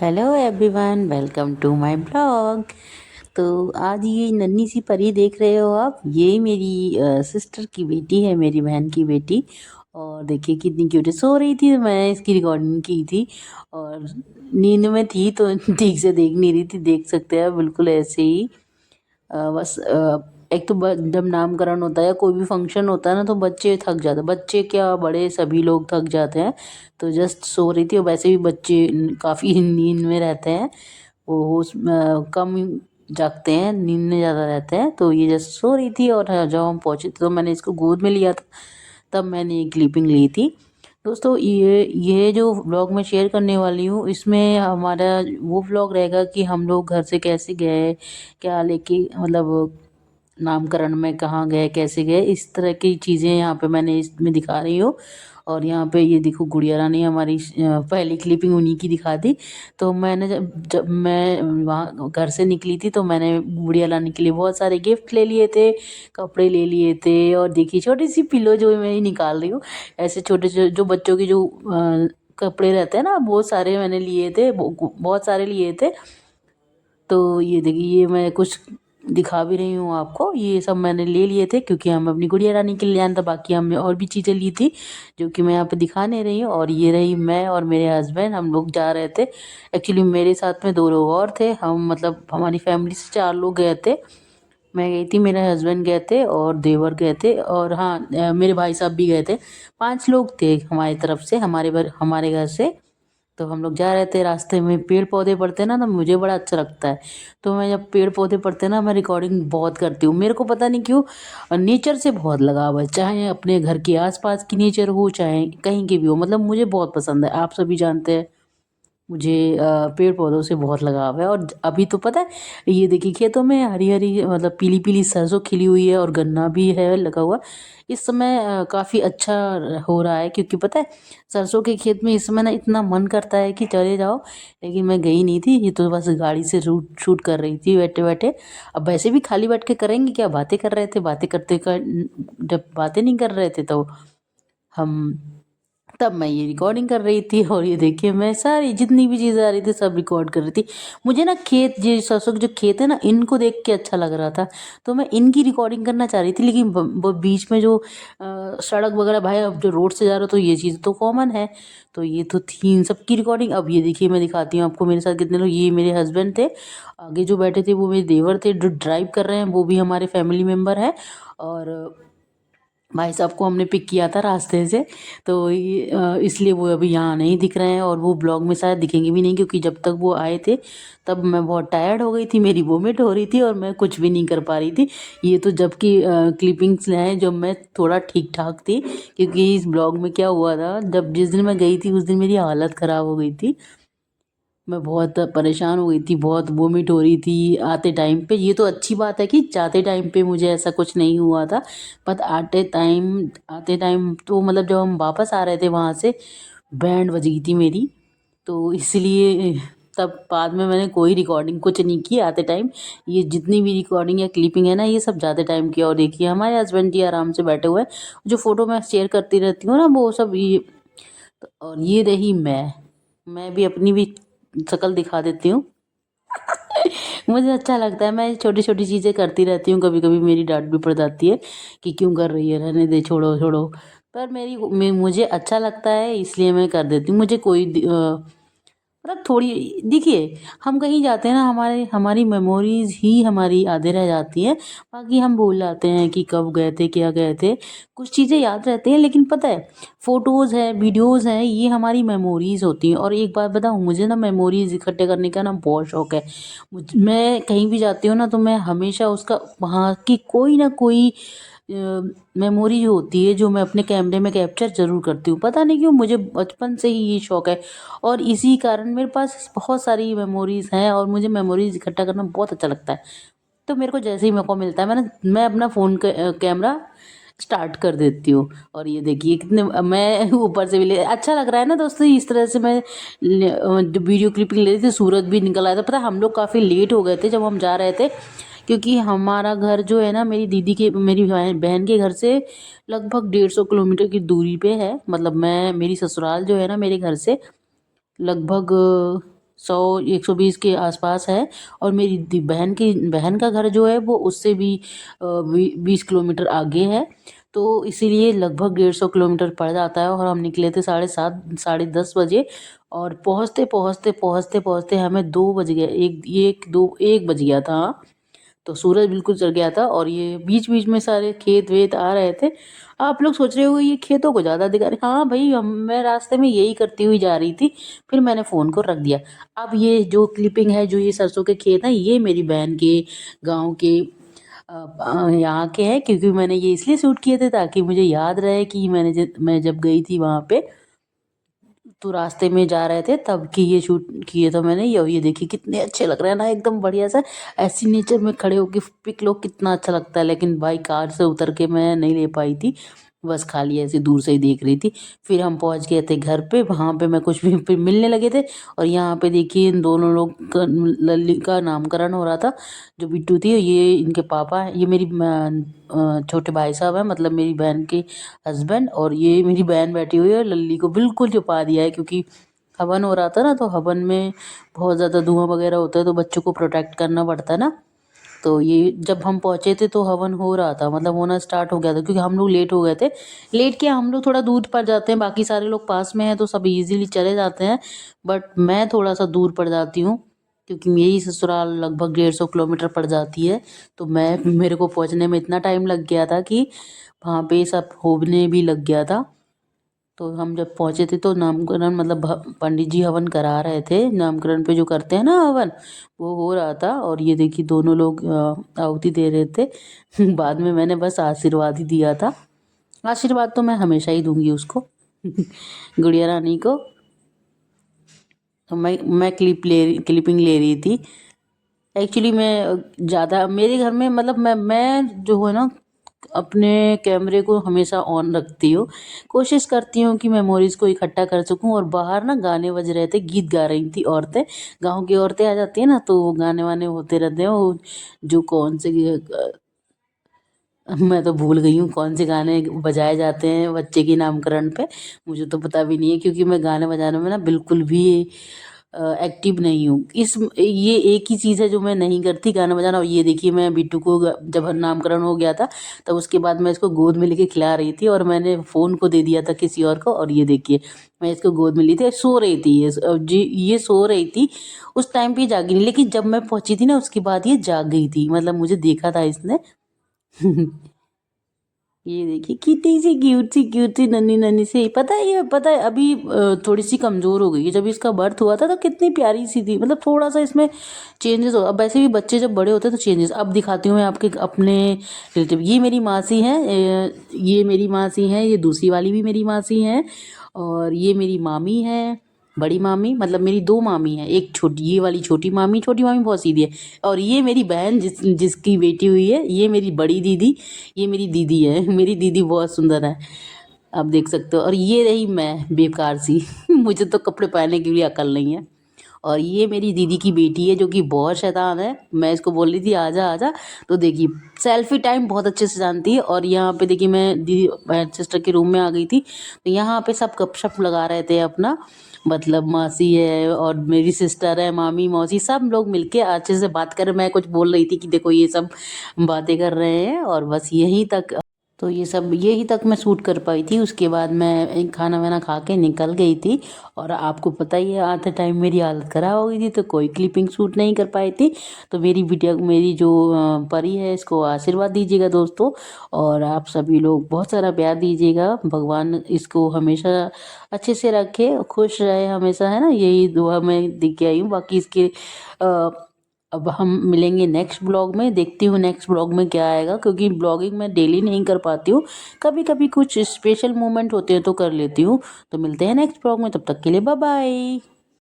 Hello everyone, welcome to my blog. तो आज ये नन्ही सी परी देख रहे हो आप, ये मेरी सिस्टर की बेटी है, मेरी बहन की बेटी। और देखिए कितनी क्यूट है। सो रही थी, मैं इसकी रिकॉर्डिंग की थी और नींद में थी तो ठीक से देख नहीं रही थी। देख सकते हैं बिल्कुल ऐसे ही। बस एक तो जब नामकरण होता है या कोई भी फंक्शन होता है ना, तो बच्चे थक जाते हैं। बच्चे क्या, बड़े सभी लोग थक जाते हैं। तो जस्ट सो रही थी, और वैसे भी बच्चे काफ़ी नींद में रहते हैं। वो कम जागते हैं, नींद में ज़्यादा रहते हैं। तो ये जस्ट सो रही थी, और जब हम पहुँचे तो मैंने इसको गोद में लिया था। तब मैंने ये क्लिपिंग ली थी। दोस्तों, ये जो व्लॉग मैं शेयर करने वाली हूँ, इसमें हमारा वो व्लॉग रहेगा कि हम लोग घर से कैसे गए, क्या लेके, मतलब नामकरण में कहाँ गए, कैसे गए, इस तरह की चीज़ें यहाँ पे मैंने इसमें दिखा रही हूँ। और यहाँ पे ये देखो, गुड़िया रानी हमारी पहली क्लिपिंग उन्हीं की दिखा दी। तो मैंने जब जब मैं वहाँ घर से निकली थी, तो मैंने गुड़िया रानी के लिए बहुत सारे गिफ्ट ले लिए थे, कपड़े ले लिए थे। और देखिए छोटी सी पिलो जो मैं ही निकाल रही हूँ, ऐसे छोटे जो बच्चों के जो कपड़े रहते हैं ना, बहुत सारे मैंने लिए थे, बहुत सारे लिए थे। तो ये देखिए, ये मैं कुछ दिखा भी रही हूँ आपको। ये सब मैंने ले लिए थे क्योंकि हम अपनी गुड़िया रानी के लिए लाना था। बाकी हमने और भी चीज़ें ली थी जो कि मैं यहाँ पे दिखा नहीं रही हूँ। और ये रही मैं और मेरे हस्बैंड, हम लोग जा रहे थे। एक्चुअली मेरे साथ में 2 लोग और थे। हम मतलब हमारी फैमिली से 4 लोग गए थे। मैं गई थी, मेरे हस्बैंड गए थे और देवर गए थे, और हाँ, मेरे भाई साहब भी गए थे। 5 लोग थे हमारी तरफ से, हमारे घर से। तो हम लोग जा रहे थे, रास्ते में पेड़ पौधे पड़ते हैं ना, तो मुझे बड़ा अच्छा लगता है। तो मैं जब पेड़ पौधे पड़ते हैं ना, मैं रिकॉर्डिंग बहुत करती हूँ। मेरे को पता नहीं क्यों नेचर से बहुत लगाव है, चाहे अपने घर के आसपास की नेचर हो, चाहे कहीं की भी हो। मतलब मुझे बहुत पसंद है, आप सभी जानते हैं मुझे पेड़ पौधों से बहुत लगाव है। और अभी तो पता है, ये देखिए खेतों में हरी हरी, मतलब पीली पीली सरसों खिली हुई है, और गन्ना भी है लगा हुआ। इस समय काफ़ी अच्छा हो रहा है, क्योंकि पता है सरसों के खेत में इस समय ना इतना मन करता है कि चले जाओ। लेकिन मैं गई नहीं थी, ये तो बस गाड़ी से शूट कर रही थी बैठे बैठे। अब वैसे भी खाली बैठ के करेंगे क्या, बातें कर रहे थे, बातें करते कर, जब बातें नहीं कर रहे थे तो हम, तब मैं ये रिकॉर्डिंग कर रही थी। और ये देखिए, मैं सारी जितनी भी चीज़ें आ रही थी सब रिकॉर्ड कर रही थी। मुझे ना खेत, ये सरसों के जो खेत है ना, इनको देख के अच्छा लग रहा था। तो मैं इनकी रिकॉर्डिंग करना चाह रही थी, लेकिन वो बीच में जो सड़क वगैरह, भाई अब जो रोड से जा रहा हो तो ये चीज़ तो कॉमन है। तो ये तो थी इन सब की रिकॉर्डिंग। अब ये देखिए, मैं दिखाती हूँ आपको मेरे साथ कितने लोग। ये मेरे हस्बैंड थे, आगे जो बैठे थे वो मेरे देवर थे, जो ड्राइव कर रहे हैं वो भी हमारे फैमिली मेम्बर हैं। और भाई साहब को हमने पिक किया था रास्ते से। तो ये इसलिए वो अभी यहाँ नहीं दिख रहे हैं, और वो ब्लॉग में शायद दिखेंगे भी नहीं, क्योंकि जब तक वो आए थे तब मैं बहुत टायर्ड हो गई थी, मेरी वोमिट हो रही थी और मैं कुछ भी नहीं कर पा रही थी। ये तो जबकि क्लिपिंग्स हैं जब मैं थोड़ा ठीक ठाक थी। क्योंकि इस ब्लॉग में क्या हुआ था, जब जिस दिन मैं गई थी उस दिन मेरी हालत ख़राब हो गई थी। मैं बहुत परेशान हो गई थी, बहुत वोमिट हो रही थी आते टाइम पे। ये तो अच्छी बात है कि जाते टाइम पे मुझे ऐसा कुछ नहीं हुआ था। बट आते टाइम तो मतलब जब हम वापस आ रहे थे वहाँ से, बैंड बज गई थी मेरी। तो इसलिए तब बाद में मैंने कोई रिकॉर्डिंग कुछ नहीं की आते टाइम। ये जितनी भी रिकॉर्डिंग या क्लिपिंग है ना, ये सब जाते टाइम की। और देखिए हमारे हस्बैंड जी आराम से बैठे हुए हैं। जो फ़ोटो मैं शेयर करती रहती हूँ ना, वो सब ये। और ये रही मैं भी अपनी भी शक्ल दिखा देती हूँ। मुझे अच्छा लगता है, मैं छोटी छोटी चीज़ें करती रहती हूँ। कभी कभी मेरी डांट भी पड़ जाती है कि क्यों कर रही है, रहने दे, छोड़ो छोड़ो। पर मुझे अच्छा लगता है, इसलिए मैं कर देती हूँ। मुझे कोई मतलब थोड़ी, देखिए हम कहीं जाते हैं ना, हमारी मेमोरीज ही हमारी आधे रह जाती हैं। बाकी हम भूल जाते हैं कि कब गए थे, क्या गए थे। कुछ चीज़ें याद रहती हैं, लेकिन पता है फोटोज़ है, वीडियोज़ हैं, ये हमारी मेमोरीज होती हैं। और एक बात बताऊँ, मुझे ना मेमोरीज इकट्ठे करने का ना बहुत शौक है। मैं कहीं भी जाती हूँ ना, तो मैं हमेशा उसका, वहाँ की कोई ना कोई मेमोरी जो होती है, जो मैं अपने कैमरे में कैप्चर ज़रूर करती हूँ। पता नहीं क्यों, मुझे बचपन से ही ये शौक है। और इसी कारण मेरे पास बहुत सारी मेमोरीज़ हैं, और मुझे मेमोरीज़ इकट्ठा करना बहुत अच्छा लगता है। तो मेरे को जैसे ही मौका मिलता है, मैं अपना फ़ोन कैमरा स्टार्ट कर देती हूँ। और ये देखिए कितने, मैं ऊपर से भी ले, अच्छा लग रहा है ना दोस्तों। इस तरह से मैं जो वीडियो क्लिपिंग ले रही थी, सूरज भी निकल आया था। पता है हम लोग काफ़ी लेट हो गए थे जब हम जा रहे थे, क्योंकि हमारा घर जो है ना, मेरी बहन के घर से लगभग 150 किलोमीटर की दूरी पे है। मतलब मेरी ससुराल जो है ना, मेरे घर से लगभग 100-120 के आसपास है। और मेरी बहन का घर जो है वो उससे भी 20 किलोमीटर आगे है। तो इसीलिए लगभग 150 किलोमीटर पड़ जाता है। और हम निकले थे 7:30 10:30 बजे, और पहुँचते हमें 2 बज गए, 1 बज गया था। हाँ, तो सूरज बिल्कुल चढ़ गया था और ये बीच बीच में सारे खेत वेत आ रहे थे। आप लोग सोच रहे हो ये खेतों को ज़्यादा दिखा रहे, हाँ भाई, मैं रास्ते में यही करती हुई जा रही थी। फिर मैंने फ़ोन को रख दिया। अब ये जो क्लिपिंग है, जो ये सरसों के खेत हैं, ये मेरी बहन के गाँव के यहाँ के हैं, क्योंकि मैंने ये इसलिए शूट किए थे ताकि मुझे याद रहे कि मैं जब गई थी वहाँ पे, तो रास्ते में जा रहे थे तब की ये शूट किए थे मैंने। ये देखिए कितने अच्छे लग रहे हैं ना, एकदम बढ़िया सा। ऐसी नेचर में खड़े होके पिक लो कितना अच्छा लगता है। लेकिन भाई कार से उतर के मैं नहीं ले पाई थी, बस खाली ऐसे दूर से ही देख रही थी। फिर हम पहुंच गए थे घर पे, वहाँ पे मैं कुछ भी फिर मिलने लगे थे। और यहाँ पे देखिए इन दोनों लोग का, लल्ली का नामकरण हो रहा था। जो बिट्टू थी ये इनके पापा हैं, ये मेरी छोटे भाई साहब हैं, मतलब मेरी बहन के हस्बैंड। और ये मेरी बहन बैठी हुई है, लल्ली को बिल्कुल छुपा दिया है, क्योंकि हवन हो रहा था ना, तो हवन में बहुत ज़्यादा धुआं वगैरह होता है, तो बच्चों को प्रोटेक्ट करना पड़ता है ना। तो ये जब हम पहुँचे थे तो हवन हो रहा था, मतलब होना स्टार्ट हो गया था, क्योंकि हम लोग लेट हो गए थे। लेट क्या, हम लोग थोड़ा दूर पड़ जाते हैं, बाकी सारे लोग पास में हैं तो सब इजीली चले जाते हैं। बट मैं थोड़ा सा दूर पड़ जाती हूँ, क्योंकि मेरी ससुराल लगभग 150 किलोमीटर पड़ जाती है। तो मेरे को पहुँचने में इतना टाइम लग गया था कि वहाँ पे सब होने भी लग गया था। तो हम जब पहुँचे थे तो नामकरण, मतलब पंडित जी हवन करा रहे थे, नामकरण पे जो करते हैं ना हवन, वो हो रहा था। और ये देखिए दोनों लोग आहुति दे रहे थे। बाद में मैंने बस आशीर्वाद ही दिया था। आशीर्वाद तो मैं हमेशा ही दूंगी उसको, गुड़िया रानी को। तो मैं क्लिपिंग ले रही थी। एक्चुअली मैं ज़्यादा मेरे घर में, मतलब मैं जो है ना, अपने कैमरे को हमेशा ऑन रखती हूँ। कोशिश करती हूँ कि मेमोरीज़ को इकट्ठा कर सकूँ। और बाहर ना गाने बज रहे थे, गीत गा रही थी औरतें, गाँव की औरतें आ जाती हैं ना, तो वो गाने वाने होते रहते हैं। वो जो कौन से मैं तो भूल गई हूँ कौन से गाने बजाए जाते हैं बच्चे के नामकरण पे। मुझे तो पता भी नहीं है, क्योंकि मैं गाने बजाने में ना बिल्कुल भी एक्टिव नहीं हूँ। ये एक ही चीज़ है जो मैं नहीं करती, गाना बजाना। और ये देखिए मैं बिट्टू को जब नामकरण हो गया था, तब उसके बाद मैं इसको गोद में लेके खिला रही थी, और मैंने फ़ोन को दे दिया था किसी और को। और ये देखिए मैं इसको गोद में ली थी, सो रही थी ये सो रही थी। उस टाइम पे जागी नहीं, लेकिन जब मैं पहुंची थी ना उसके बाद ये जाग गई थी, मतलब मुझे देखा था इसने। ये देखिए कितनी सी क्यूट सी नन्ही नन्ही सी, पता है अभी थोड़ी सी कमज़ोर हो गई है। जब इसका बर्थ हुआ था तो कितनी प्यारी सी थी, मतलब थोड़ा सा इसमें चेंजेस हो। अब वैसे भी बच्चे जब बड़े होते हैं तो चेंजेस। अब दिखाती हूँ मैं आपके अपने रिलेटिव। ये मेरी मासी हैं, ये मेरी मासी हैं, ये दूसरी वाली भी मेरी मासी हैं। और ये मेरी मामी है, बड़ी मामी, मतलब मेरी दो मामी हैं। एक छोटी, ये वाली छोटी मामी बहुत सीधी है। और ये मेरी बहन जिसकी बेटी हुई है, ये मेरी बड़ी दीदी, ये मेरी दीदी है। मेरी दीदी बहुत सुंदर है, आप देख सकते हो। और ये रही मैं बेकार सी। मुझे तो कपड़े पहनने की भी अकल नहीं है। और ये मेरी दीदी की बेटी है जो कि बहुत शैतान है। मैं इसको बोल रही थी आजा आजा, तो देखिए सेल्फी टाइम बहुत अच्छे से जानती है। और यहाँ पे देखिए मैं दीदी सिस्टर के रूम में आ गई थी, तो यहाँ पे सब गपशप लगा रहे थे अपना, मतलब मासी है और मेरी सिस्टर है, मामी मौसी सब लोग मिलके अच्छे से बात कर। मैं कुछ बोल रही थी कि देखो ये सब बातें कर रहे हैं, और बस यहीं तक। तो ये सब यही तक मैं शूट कर पाई थी। उसके बाद मैं खाना वाना खा के निकल गई थी। और आपको पता ही है आते टाइम मेरी हालत ख़राब हो गई थी, तो कोई क्लिपिंग शूट नहीं कर पाई थी। तो मेरी जो परी है, इसको आशीर्वाद दीजिएगा दोस्तों। और आप सभी लोग बहुत सारा प्यार दीजिएगा। भगवान इसको हमेशा अच्छे से रखे, खुश रहे हमेशा, है ना, यही दुआ मैं दे के आई हूँ। बाकी इसके अ, अब हम मिलेंगे नेक्स्ट ब्लॉग में। देखती हूँ नेक्स्ट ब्लॉग में क्या आएगा, क्योंकि ब्लॉगिंग मैं डेली नहीं कर पाती हूँ। कभी कभी कुछ स्पेशल मोमेंट होते हैं तो कर लेती हूँ। तो मिलते हैं नेक्स्ट ब्लॉग में, तब तक के लिए बाय बाय।